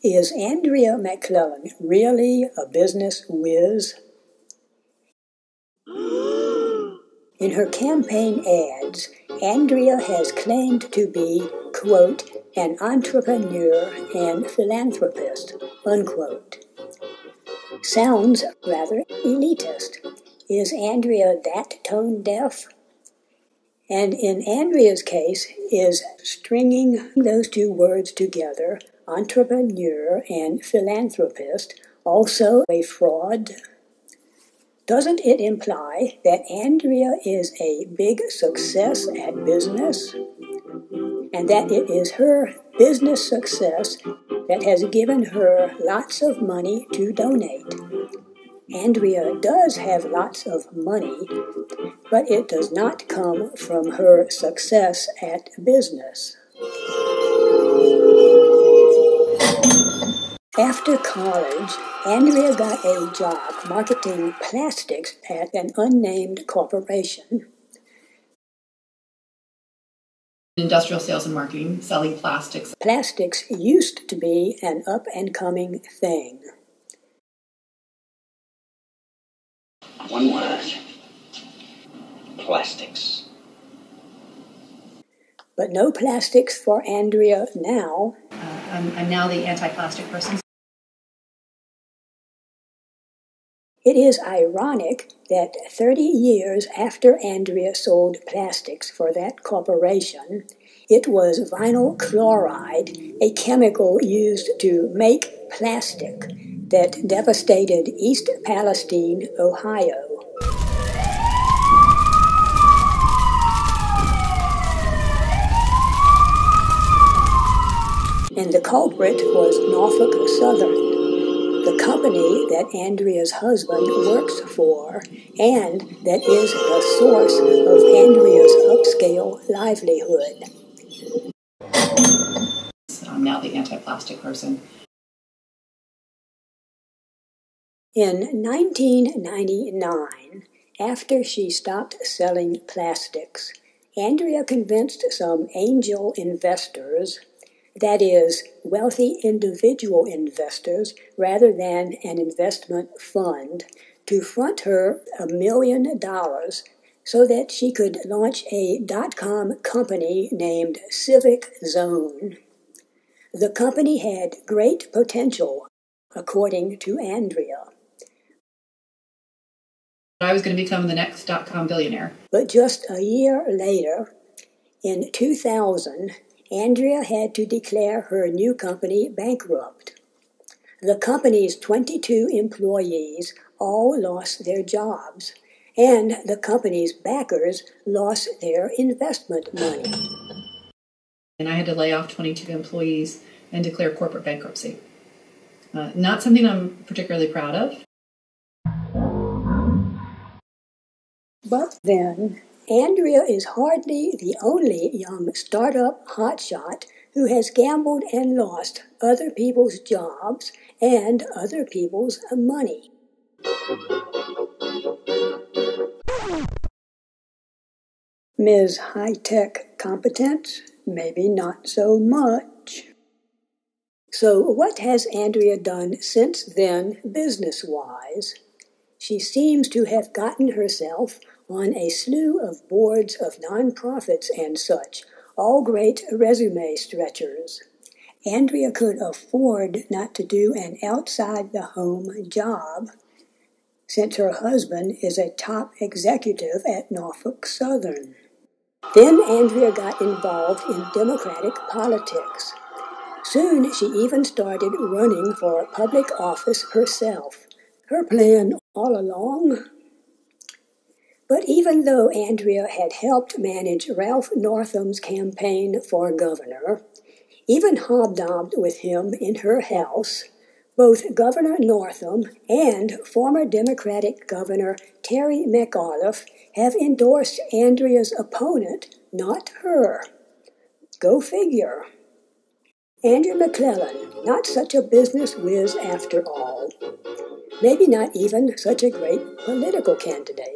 Is Andria McClellan really a business whiz? In her campaign ads, Andria has claimed to be, quote, an entrepreneur and philanthropist, unquote. Sounds rather elitist. Is Andria that tone deaf? And in Andria's case, is stringing those two words together, entrepreneur and philanthropist, also a fraud? Doesn't it imply that Andria is a big success at business? And that it is her business success that has given her lots of money to donate? Andria does have lots of money, but it does not come from her success at business. After college, Andria got a job marketing plastics at an unnamed corporation. Industrial sales and marketing, selling plastics. Plastics used to be an up-and-coming thing. One word. Plastics. But no plastics for Andria now. I'm now the anti-plastic person. It is ironic that 30 years after Andria sold plastics for that corporation, it was vinyl chloride, a chemical used to make plastic, that devastated East Palestine, Ohio. And the culprit was Norfolk Southern, the company that Andria's husband works for, and that is the source of Andria's upscale livelihood. I'm now the anti-plastic person. In 1999, after she stopped selling plastics, Andria convinced some angel investors, that is, wealthy individual investors rather than an investment fund, to front her $1 million so that she could launch a dotcom company named Civic Zone. The company had great potential, according to Andria. I was going to become the next dotcom billionaire. But just a year later, in 2000, Andria had to declare her new company bankrupt. The company's 22 employees all lost their jobs, and the company's backers lost their investment money. And I had to lay off 22 employees and declare corporate bankruptcy. Not something I'm particularly proud of. But then, Andria is hardly the only young startup hotshot who has gambled and lost other people's jobs and other people's money. Ms. High-Tech Competence? Maybe not so much. So what has Andria done since then, business-wise? She seems to have gotten herself on a slew of boards of nonprofits and such, all great resume stretchers. Andria could afford not to do an outside-the-home job, since her husband is a top executive at Norfolk Southern. Then Andria got involved in Democratic politics. Soon she even started running for public office herself. Her plan all along? But even though Andria had helped manage Ralph Northam's campaign for governor, even hobnobbed with him in her house, both Governor Northam and former Democratic Governor Terry McAuliffe have endorsed Andria's opponent, not her. Go figure. Andria McClellan, not such a business whiz after all. Maybe not even such a great political candidate.